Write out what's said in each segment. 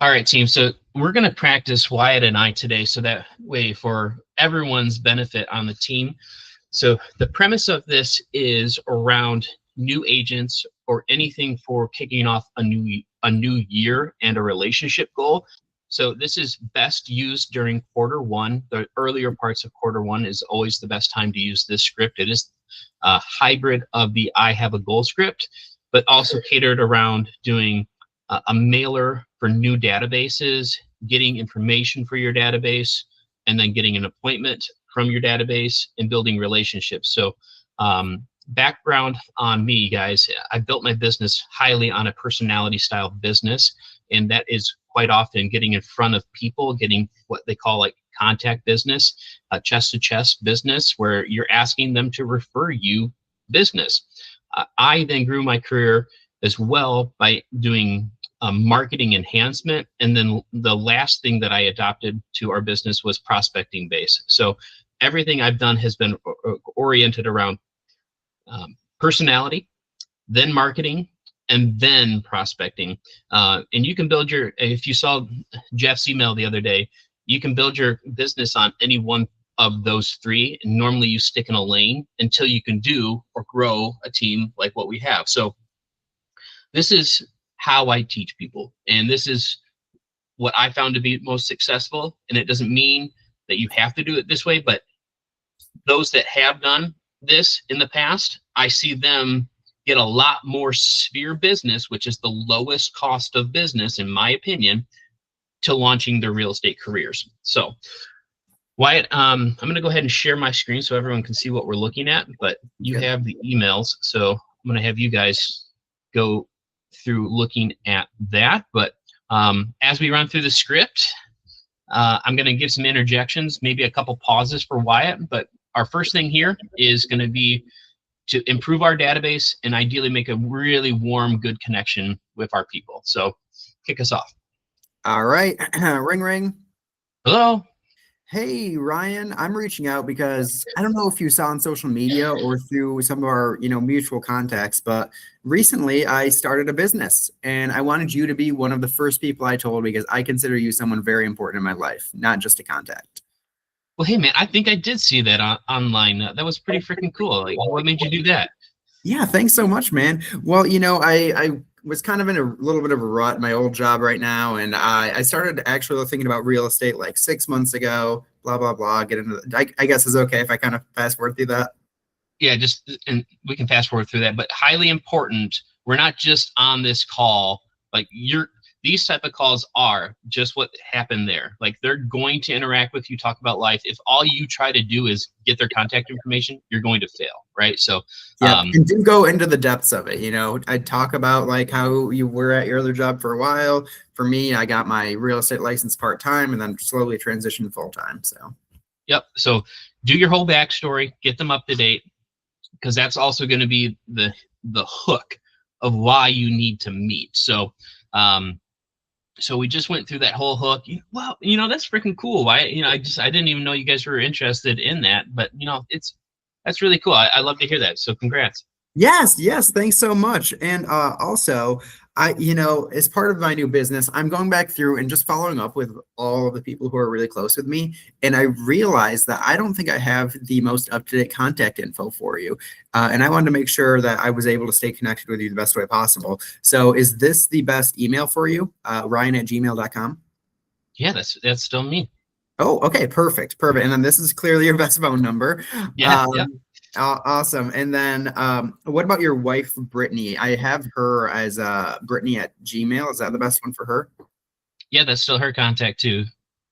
All right, team. So we're going to practice Wyatt and I today, so that way for everyone's benefit on the team. So the premise of this is around new agents or anything for kicking off a new year and a relationship goal. So this is best used during quarter one. The earlier parts of quarter one is always the best time to use this script. It is a hybrid of the I have a goal script, but also catered around doing a mailer for new databases, getting information for your database, and then getting an appointment from your database and building relationships. So background on me, guys, I built my business highly on a personality style business, and that is quite often getting in front of people, getting what they call like contact business, chest to chest business, where you're asking them to refer you business. I then grew my career as well by doing marketing enhancement. And then the last thing that I adopted to our business was prospecting base. So everything I've done has been oriented around personality, then marketing, and then prospecting. And you can build if you saw Jeff's email the other day, you can build your business on any one of those three. And normally you stick in a lane until you can do or grow a team like what we have. So this is how I teach people. And this is what I found to be most successful. And it doesn't mean that you have to do it this way, but those that have done this in the past, I see them get a lot more sphere business, which is the lowest cost of business, in my opinion, to launching their real estate careers. So Wyatt, I'm going to go ahead and share my screen so everyone can see what we're looking at, but you have the emails. So I'm going to have you guys go through looking at that. But as we run through the script, I'm going to give some interjections, maybe a couple pauses for Wyatt. But our first thing here is going to be to improve our database and ideally make a really warm, good connection with our people. So kick us off. All right. Ring, ring. Hello. Hey, Ryan, I'm reaching out because I don't know if you saw on social media or through some of our, mutual contacts, but recently I started a business and I wanted you to be one of the first people I told because I consider you someone very important in my life, not just a contact. Well, hey, man, I think I did see that online. That was pretty freaking cool. Like, what made you do that? Yeah, thanks so much, man. Well, I was kind of in a little bit of a rut in my old job right now, and I started actually thinking about real estate like 6 months ago, blah, blah, blah. Get into I guess it's okay if I kind of fast forward through that. Yeah, and we can fast forward through that, but highly important. We're not just on this call. Like these type of calls are just what happened there. Like they're going to interact with you, talk about life. If all you try to do is get their contact information, you're going to fail, right? So yeah, and do go into the depths of it. I'd talk about like how you were at your other job for a while. For me, I got my real estate license part-time and then slowly transitioned full-time. So yep. So do your whole backstory, get them up to date, because that's also going to be the hook of why you need to meet. So so we just went through that whole hook. Well, that's freaking cool. Why, I didn't even know you guys were interested in that, but that's really cool. I love to hear that. So congrats. Yes, thanks so much. And also, as part of my new business, I'm going back through and just following up with all of the people who are really close with me. And I realized that I don't think I have the most up-to-date contact info for you. And I wanted to make sure that I was able to stay connected with you the best way possible. So is this the best email for you? Ryan@gmail.com? Yeah, that's still me. Oh, okay, perfect. And then this is clearly your best phone number. Yeah. Awesome. And then what about your wife, Brittany? I have her as Brittany@gmail. Is that the best one for her? Yeah, that's still her contact too.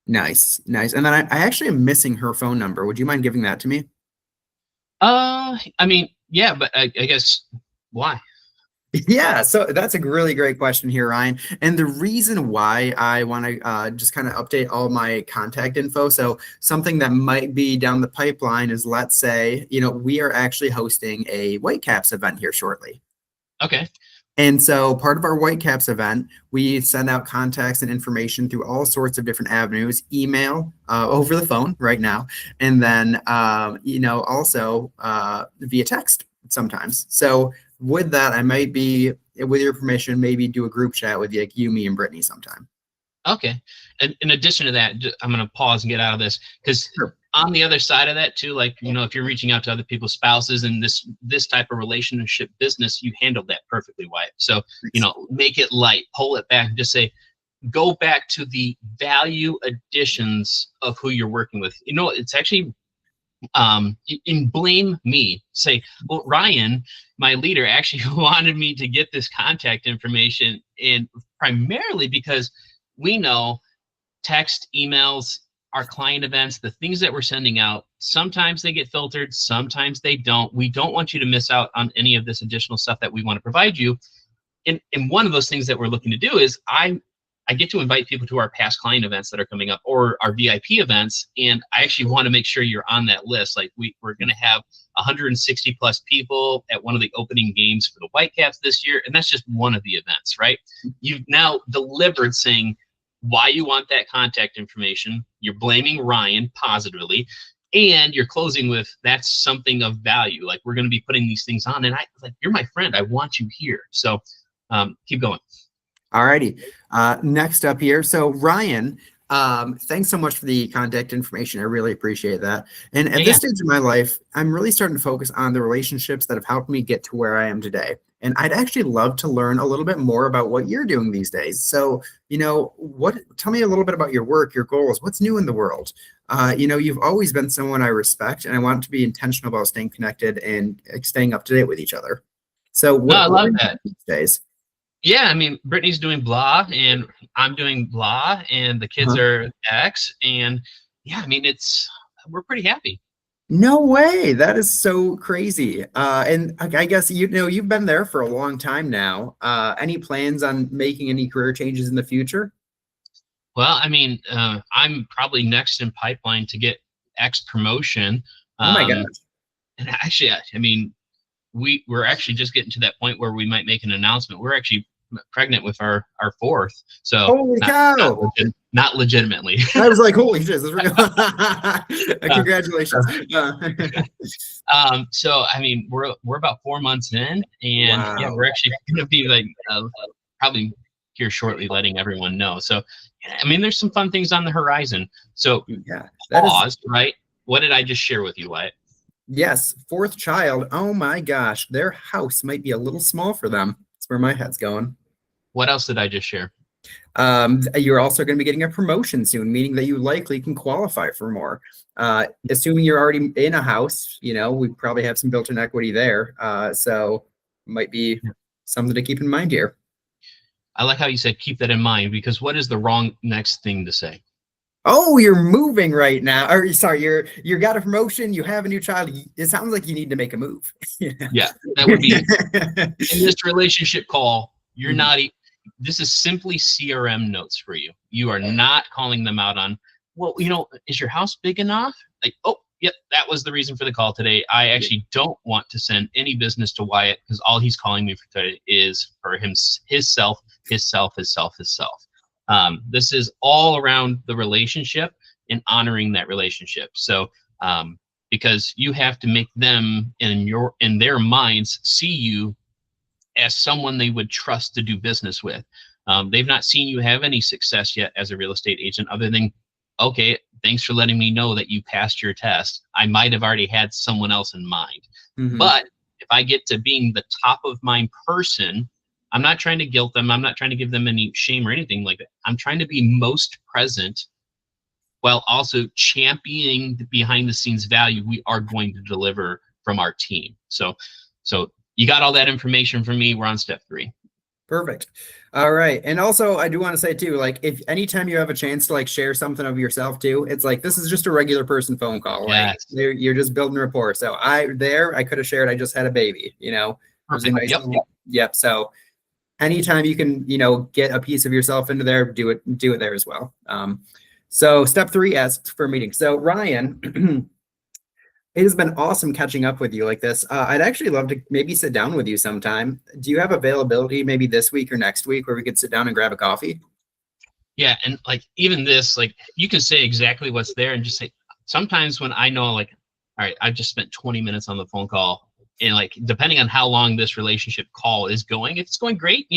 Nice. And then I actually am missing her phone number. Would you mind giving that to me? I mean, yeah, but I guess why? Yeah, so that's a really great question here, Ryan. And the reason why I want to just kind of update all my contact info. So something that might be down the pipeline is, let's say, we are actually hosting a Whitecaps event here shortly. Okay. And so part of our Whitecaps event, we send out contacts and information through all sorts of different avenues, email, over the phone right now, and then, also via text sometimes. So with that, I might be, with your permission, maybe do a group chat with you, me and Brittany sometime. Okay. And in addition to that, I'm going to pause and get out of this because Sure. on the other side of that too, like, if you're reaching out to other people's spouses and this type of relationship business, you handled that perfectly, Wyatt. So, Thanks. make it light, pull it back, and just say, go back to the value additions of who you're working with. It's actually and blame me. Say, well, Ryan, my leader, actually wanted me to get this contact information, and primarily because we know text, emails, our client events, the things that we're sending out, sometimes they get filtered, sometimes they don't. We don't want you to miss out on any of this additional stuff that we want to provide you. And one of those things that we're looking to do is I get to invite people to our past client events that are coming up or our VIP events. And I actually want to make sure you're on that list. Like we're going to have 160 plus people at one of the opening games for the Whitecaps this year. And that's just one of the events, right? You've now delivered saying why you want that contact information. You're blaming Ryan positively. And you're closing with that's something of value. Like we're going to be putting these things on. And you're my friend. I want you here. So keep going. All righty. Next up here. So Ryan, thanks so much for the contact information. I really appreciate that. And at this stage of my life, I'm really starting to focus on the relationships that have helped me get to where I am today. And I'd actually love to learn a little bit more about what you're doing these days. So, tell me a little bit about your work, your goals, what's new in the world. You've always been someone I respect, and I want to be intentional about staying connected and staying up to date with each other. So I love are that. These days? Yeah, I mean, Brittany's doing blah, and I'm doing blah, and the kids are X, and yeah, I mean, we're pretty happy. No way. That is so crazy. And I guess, you've been there for a long time now. Any plans on making any career changes in the future? Well, I mean, I'm probably next in pipeline to get X promotion. Oh my gosh. And actually, I mean, we're actually just getting to that point where we might make an announcement. We're actually pregnant with our fourth. So holy cow. Not legitimately. I was like, holy shit, this is real. Congratulations. So I mean, we're about 4 months in, and wow. Yeah, we're actually gonna be like probably here shortly letting everyone know. So I mean, there's some fun things on the horizon. So yeah, pause, right? What did I just share with you, Wyatt? Yes, fourth child. Oh my gosh, their house might be a little small for them. That's where my head's going. What else did I just share? You're also going to be getting a promotion soon, meaning that you likely can qualify for more. Assuming you're already in a house, we probably have some built-in equity there. So might be something to keep in mind here. I like how you said keep that in mind, because what is the wrong next thing to say? Oh, you're moving right now. Or sorry, you got a promotion, you have a new child. It sounds like you need to make a move. Yeah, that would be in this relationship call. You're not. This is simply CRM notes for you. You are not calling them out on, well, is your house big enough? Like, oh, yep, that was the reason for the call today. I actually don't want to send any business to Wyatt because all he's calling me for today is for himself. This is all around the relationship and honoring that relationship. So, because you have to make them in their minds see you as someone they would trust to do business with. They've not seen you have any success yet as a real estate agent other than, okay, thanks for letting me know that you passed your test. I might have already had someone else in mind. But if I get to being the top of mind person, I'm not trying to guilt them. I'm not trying to give them any shame or anything like that. I'm trying to be most present while also championing the behind the scenes value we are going to deliver from our team. So you got all that information from me. We're on step 3. Perfect. All right. And also I do want to say too, like if anytime you have a chance to share something of yourself too, it's like, this is just a regular person phone call. Like you're just building rapport. So I could have shared, I just had a baby, Yep. So anytime you can, get a piece of yourself into there, do it there as well. So step 3 asks for a meeting. So Ryan, it has been awesome catching up with you like this. I'd actually love to maybe sit down with you sometime. Do you have availability maybe this week or next week where we could sit down and grab a coffee? Yeah. And even this, you can say exactly what's there and just say, sometimes when I know all right, I've just spent 20 minutes on the phone call And like, depending on how long this relationship call is going, if it's going great,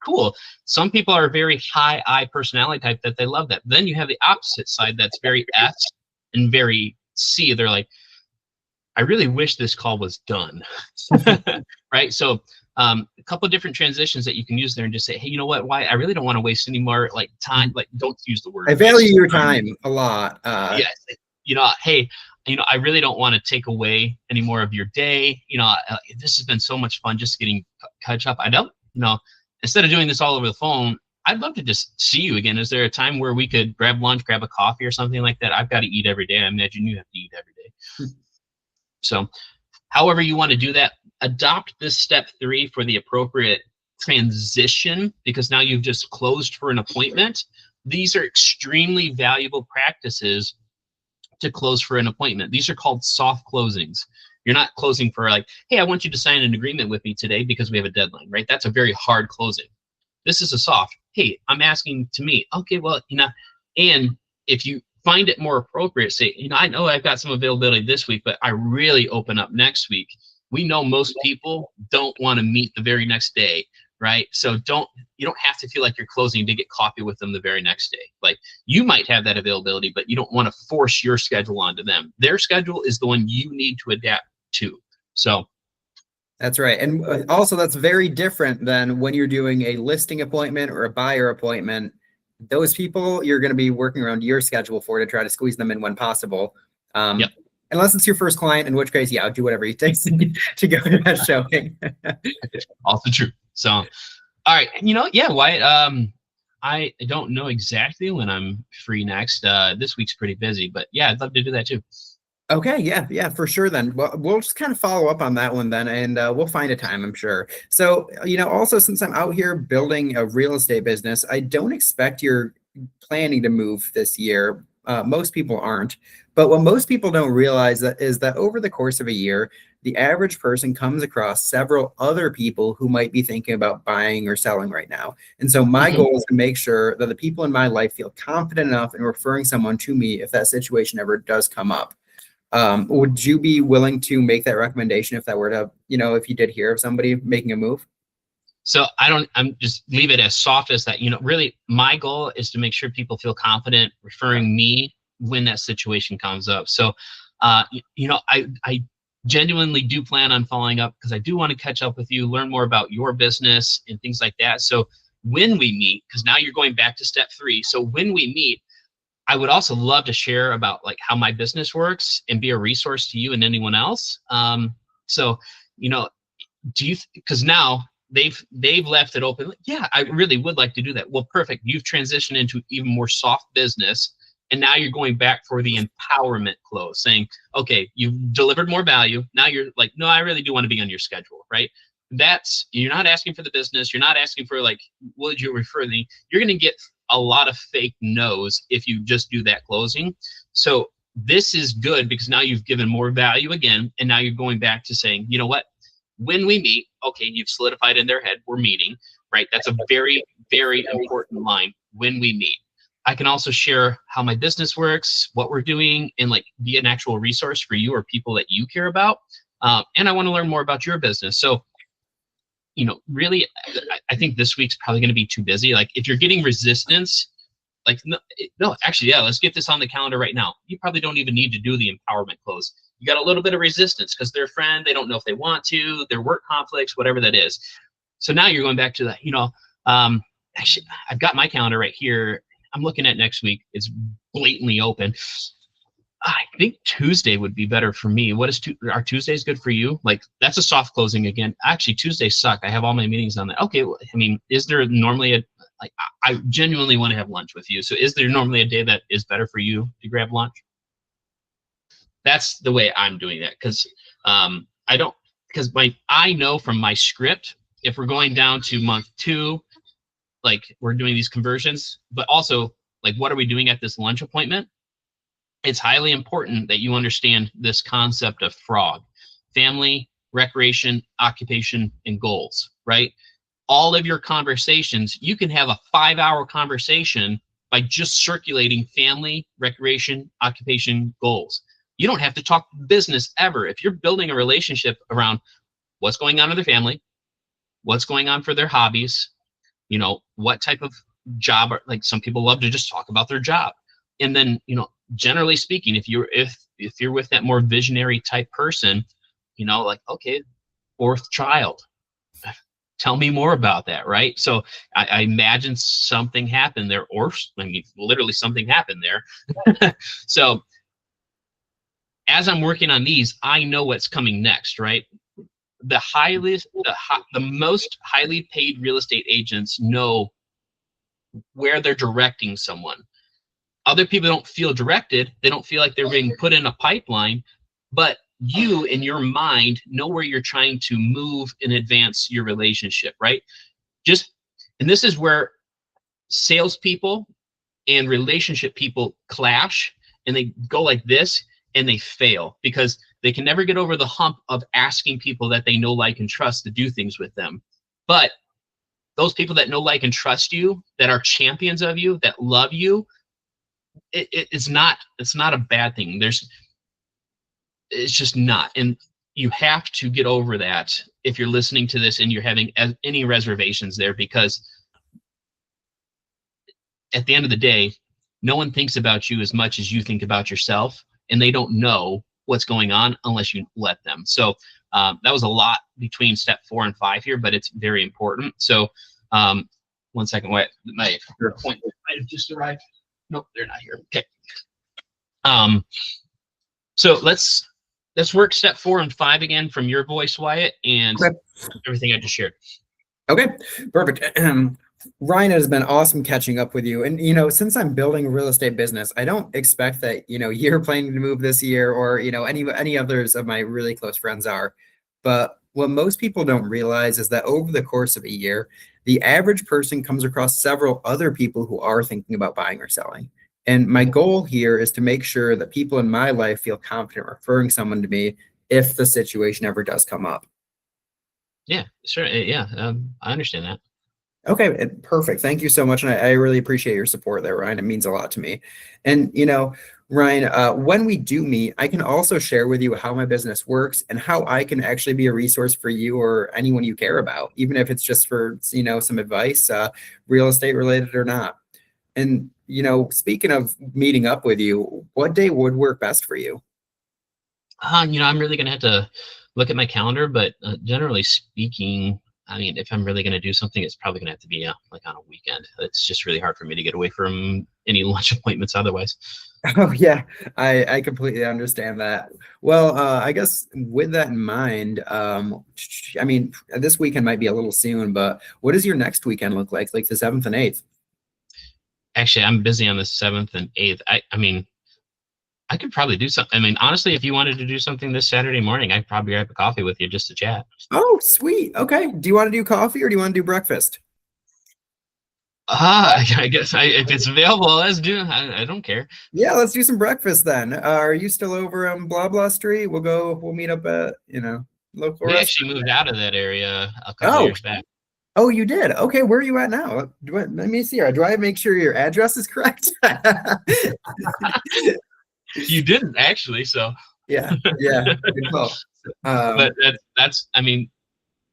cool. Some people are very high I personality type that they love that. Then you have the opposite side that's very S and very C. They're like, I really wish this call was done. Right? So a couple of different transitions that you can use there and just say, hey, you know what? Why I really don't want to waste any more like time. Like, don't use the word. I value your time a lot. Yes. Hey, I really don't want to take away any more of your day. This has been so much fun just getting catch up. I don't, instead of doing this all over the phone, I'd love to just see you again. Is there a time where we could grab lunch, grab a coffee or something like that? I've got to eat every day. I imagine you have to eat every day. So however you want to do that, adopt this step 3 for the appropriate transition, because now you've just closed for an appointment. These are extremely valuable practices to close for an appointment. These are called soft closings. You're not closing for like, hey, I want you to sign an agreement with me today because we have a deadline, right? That's a very hard closing. This is a soft, hey, I'm asking to meet. Okay, well, and if you find it more appropriate, say, I know I've got some availability this week, but I really open up next week. We know most people don't want to meet the very next day, right? So you don't have to feel like you're closing to get coffee with them the very next day. Like, you might have that availability, but you don't want to force your schedule onto them. Their schedule is the one you need to adapt to. So that's right. And also that's very different than when you're doing a listing appointment or a buyer appointment. Those people you're going to be working around your schedule for to try to squeeze them in when possible. Yep. Unless it's your first client, in which case, yeah, I'll do whatever it takes to go to that showing. Also true. So, all right. Wyatt, I don't know exactly when I'm free next. This week's pretty busy, but yeah, I'd love to do that too. Okay, yeah, for sure then. Well, we'll just kind of follow up on that one then, and we'll find a time, I'm sure. So, also since I'm out here building a real estate business, I don't expect you're planning to move this year. Most people aren't. But what most people don't realize is that over the course of a year, the average person comes across several other people who might be thinking about buying or selling right now. And so my goal is to make sure that the people in my life feel confident enough in referring someone to me if that situation ever does come up. Would you be willing to make that recommendation if that were to, if you did hear of somebody making a move? So I'm just leave it as soft as that. Really my goal is to make sure people feel confident referring me when that situation comes up. So, I genuinely do plan on following up because I do want to catch up with you, learn more about your business and things like that. So when we meet, because now you're going back to step 3. So when we meet, I would also love to share about like how my business works and be a resource to you and anyone else. Do you, because now they've left it open. Yeah, I really would like to do that. Well, perfect. You've transitioned into even more soft business. And now you're going back for the empowerment close, saying, okay, you've delivered more value. Now you're like, no, I really do want to be on your schedule, right? You're not asking for the business. You're not asking for like, would you refer me? You're going to get a lot of fake no's if you just do that closing. So this is good because now you've given more value again. And now you're going back to saying, you know what? When we meet, okay, you've solidified in their head, we're meeting, right? That's a very, very important line, when we meet. I can also share how my business works, what we're doing, and like be an actual resource for you or people that you care about. And I want to learn more about your business. So, really, I think this week's probably going to be too busy. Like if you're getting resistance, like, no, actually, yeah, let's get this on the calendar right now. You probably don't even need to do the empowerment close. You got a little bit of resistance because they're a friend. They don't know if they want to, their work conflicts, whatever that is. So now you're going back to that, actually, I've got my calendar right here. I'm looking at next week. It's blatantly open. I think Tuesday would be better for me. Are Tuesdays good for you? Like that's a soft closing again. Actually, Tuesdays suck. I have all my meetings on that. Okay, well, I mean, is there normally I genuinely want to have lunch with you. So is there normally a day that is better for you to grab lunch? That's the way I'm doing that because I know from my script, if we're going down to month 2, like we're doing these conversions, but also like, what are we doing at this lunch appointment? It's highly important that you understand this concept of FROG: family, recreation, occupation, and goals, right? All of your conversations, you can have a 5-hour conversation by just circulating family, recreation, occupation, goals. You don't have to talk business ever. If you're building a relationship around what's going on in their family, what's going on for their hobbies, what type of job, like some people love to just talk about their job. And then, generally speaking, if you're with that more visionary type person, like, okay, fourth child, tell me more about that, right? So I imagine something happened there, or literally something happened there. So as I'm working on these, I know what's coming next, right? The most highly paid real estate agents know where they're directing someone. Other people don't feel directed. They don't feel like they're being put in a pipeline, but you in your mind know where you're trying to move and advance your relationship, right? And this is where salespeople and relationship people clash, and they go like this and they fail because they can never get over the hump of asking people that they know, like, and trust to do things with them. But those people that know, like, and trust you, that are champions of you, that love you, it's not a bad thing. It's just not. And you have to get over that if you're listening to this and you're having any reservations there, because at the end of the day, no one thinks about you as much as you think about yourself, and they don't know what's going on unless you let them. So that was a lot between step 4 and 5 here, but it's very important. So 1 second, my appointment might have just arrived. Nope, they're not here. Okay. So let's work step 4 and 5 again from your voice, Wyatt, and everything I just shared. Okay, perfect. Ryan, it has been awesome catching up with you. And, since I'm building a real estate business, I don't expect that, you're planning to move this year, or, any others of my really close friends are. But what most people don't realize is that over the course of a year, the average person comes across several other people who are thinking about buying or selling. And my goal here is to make sure that people in my life feel confident referring someone to me if the situation ever does come up. Yeah, sure. Yeah, I understand that. Okay, perfect. Thank you so much. And I really appreciate your support there, Ryan. It means a lot to me. And, Ryan, when we do meet, I can also share with you how my business works and how I can actually be a resource for you or anyone you care about, even if it's just for, some advice, real estate related or not. And, speaking of meeting up with you, what day would work best for you? I'm really going to have to look at my calendar, but generally speaking, I mean, if I'm really going to do something, it's probably going to have to be like on a weekend. It's just really hard for me to get away from any lunch appointments otherwise. Oh, yeah, I completely understand that. Well, I guess with that in mind, I mean, this weekend might be a little soon, but what does your next weekend look like the 7th and 8th? Actually, I'm busy on the 7th and 8th. I mean, I could probably do something. I mean, honestly, if you wanted to do something this Saturday morning, I'd probably grab a coffee with you just to chat. Oh, sweet. Okay. Do you want to do coffee or do you want to do breakfast? I guess if it's available, let's do it. I don't care. Yeah, let's do some breakfast then. Are you still over on Blah Blah Street? We'll meet up at, local We restaurant. actually moved out of that area a couple years back. Oh, you did? Okay, where are you at now? Let me see here. Do I make sure your address is correct? You didn't actually, so. Yeah. Good call. But that's I mean,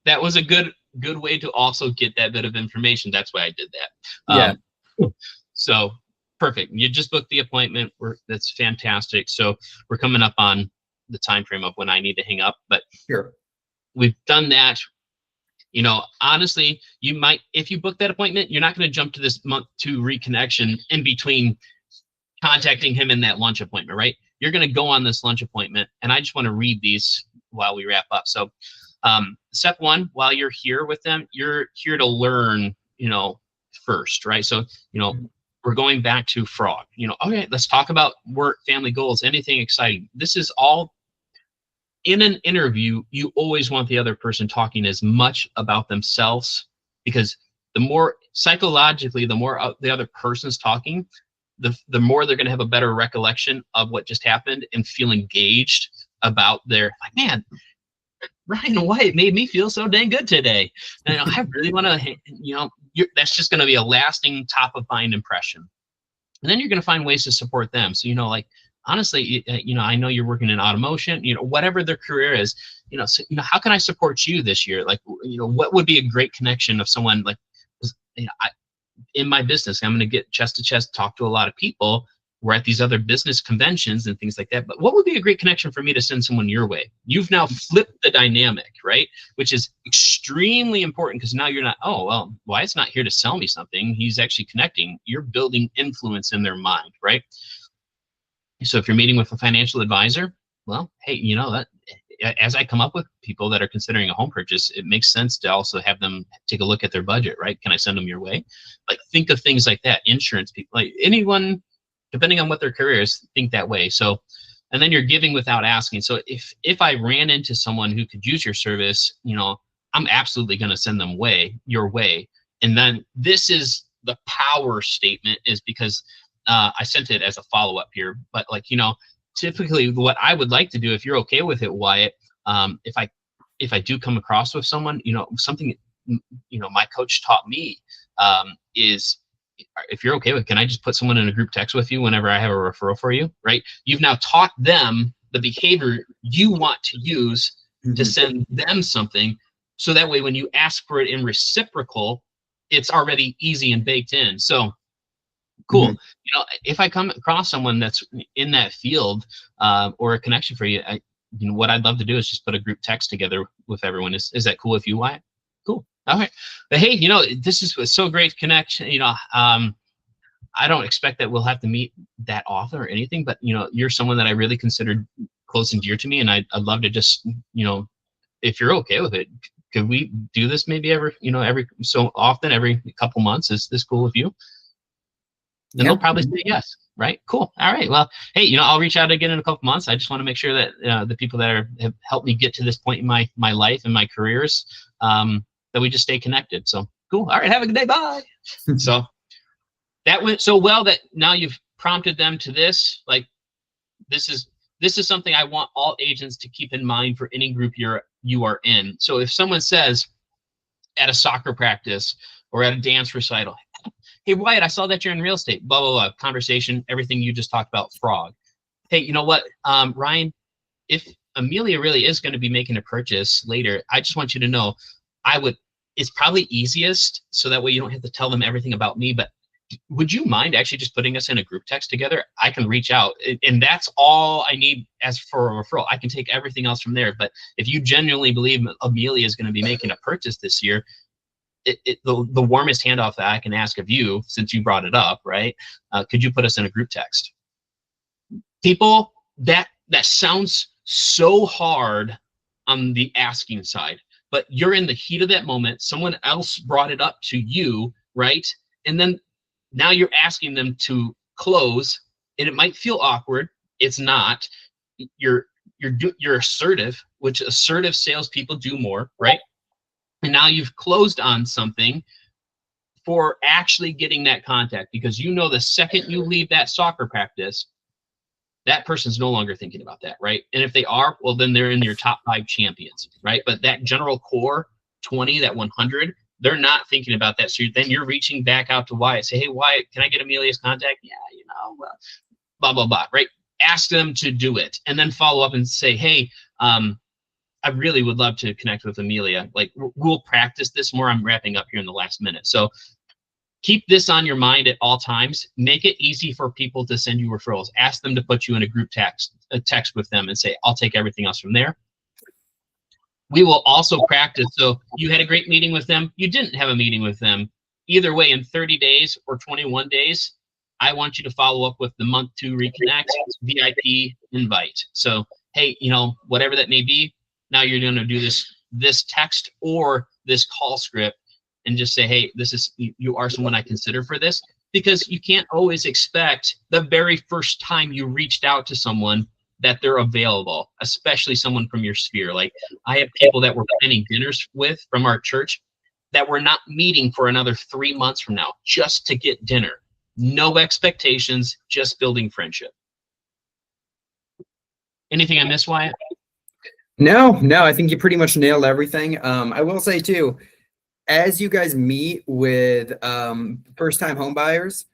that was a good way to also get that bit of information. That's why I did that. Yeah. So perfect. You just booked the appointment. That's fantastic. So we're coming up on the time frame of when I need to hang up, but sure. We've done that. Honestly, you might, if you book that appointment, you're not going to jump to this month 2 reconnection in between contacting him in that lunch appointment, right? You're going to go on this lunch appointment, and I just want to read these while we wrap up. So step 1, while you're here with them, you're here to learn, first, right? So, we're going back to frog, okay, let's talk about work, family goals, anything exciting. This is all in an interview. You always want the other person talking as much about themselves, because the more psychologically, the more the other person's talking, the more they're going to have a better recollection of what just happened and feel engaged about their, like, man, Ryan White made me feel so dang good today. And I really want to, that's just going to be a lasting top of mind impression. And then you're going to find ways to support them. So, like, honestly, I know you're working in automotion, whatever their career is, so, how can I support you this year? Like, what would be a great connection of someone like, in my business, I'm going to get chest to chest, talk to a lot of people. We're at these other business conventions and things like that. But what would be a great connection for me to send someone your way? You've now flipped the dynamic, right? Which is extremely important, because now you're not, oh, well, Wyatt's not here to sell me something. He's actually connecting. You're building influence in their mind, right? So if you're meeting with a financial advisor, well, hey, that as I come up with people that are considering a home purchase, it makes sense to also have them take a look at their budget, right? Can I send them your way? Like, think of things like that. Insurance people, like anyone, depending on what their career is, think that way. So, and then you're giving without asking. So if I ran into someone who could use your service, I'm absolutely going to send them your way. And then this is the power statement, is because I sent it as a follow-up here, but typically what I would like to do, if you're okay with it, Wyatt, if I do come across with someone, something, my coach taught me, is, if you're okay with, can I just put someone in a group text with you whenever I have a referral for you, right? You've now taught them the behavior you want to use to send them something. So that way, when you ask for it in reciprocal, it's already easy and baked in. So cool. If I come across someone that's in that field, or a connection for you, what I'd love to do is just put a group text together with everyone. Is that cool with you, Wyatt? Cool. All right. But hey, this is so great connection. I don't expect that we'll have to meet that author or anything, but you're someone that I really considered close and dear to me, and I'd love to just, if you're okay with it, could we do this maybe every so often, every couple months? Is this cool with you? And they'll probably say yes, right? Cool. All right. Well, hey, I'll reach out again in a couple months. I just want to make sure that the people that have helped me get to this point in my life and my careers, that we just stay connected. So cool. All right. Have a good day. Bye. So that went so well that now you've prompted them to this. Like, this is something I want all agents to keep in mind for any group you are in. So if someone says at a soccer practice or at a dance recital, hey, Wyatt, I saw that you're in real estate, blah, blah, blah, conversation, everything you just talked about, frog. Hey, you know what, Ryan, if Amelia really is going to be making a purchase later, I just want you to know, it's probably easiest, so that way you don't have to tell them everything about me, but would you mind actually just putting us in a group text together? I can reach out, and that's all I need as for a referral. I can take everything else from there. But if you genuinely believe Amelia is going to be making a purchase this year, the warmest handoff that I can ask of you, since you brought it up, right? Could you put us in a group text? People, that sounds so hard on the asking side, but you're in the heat of that moment. Someone else brought it up to you, right? And then now you're asking them to close, and it might feel awkward. It's not. You're assertive, which assertive salespeople do more, right? And now you've closed on something for actually getting that contact, because the second you leave that soccer practice, that person's no longer thinking about that, right? And if they are, well, then they're in your top 5 champions, right? But that general core 20, that 100, they're not thinking about that. So then you're reaching back out to Wyatt, say, hey, Wyatt, can I get Amelia's contact? Yeah, well, blah, blah, blah, right? Ask them to do it, and then follow up and say, hey, I really would love to connect with Amelia. Like, we'll practice this more. I'm wrapping up here in the last minute. So keep this on your mind at all times. Make it easy for people to send you referrals. Ask them to put you in a group text with them and say, I'll take everything else from there. We will also practice. So you had a great meeting with them. You didn't have a meeting with them. Either way, in 30 days or 21 days, I want you to follow up with the month 2 reconnect VIP invite. So, hey, whatever that may be, now you're going to do this text or this call script and just say, hey, you are someone I consider for this, because you can't always expect the very first time you reached out to someone that they're available, especially someone from your sphere. Like, I have people that we're planning dinners with from our church that we're not meeting for another 3 months from now, just to get dinner. No expectations, just building friendship. Anything I missed, Wyatt? No, I think you pretty much nailed everything. I will say too, as you guys meet with first-time home buyers,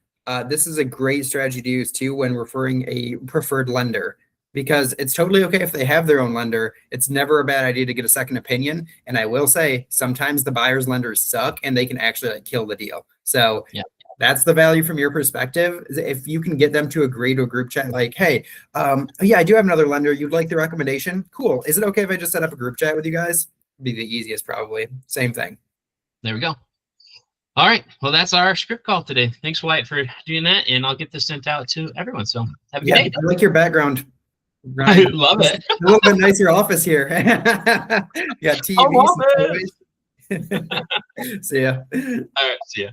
this is a great strategy to use too when referring a preferred lender, because it's totally okay if they have their own lender. It's never a bad idea to get a second opinion. And I will say sometimes the buyer's lenders suck and they can actually like kill the deal. So Yeah. that's the value from your perspective. If you can get them to agree to a group chat, like, hey, yeah, I do have another lender. You'd like the recommendation? Cool. Is it okay if I just set up a group chat with you guys? Be the easiest, probably. Same thing. There we go. All right. Well, that's our script call today. Thanks, Wyatt, for doing that. And I'll get this sent out to everyone. So have a good day. I like your background. I love it. A little bit nicer office here. Yeah, TV. I love it. See ya. All right. See ya.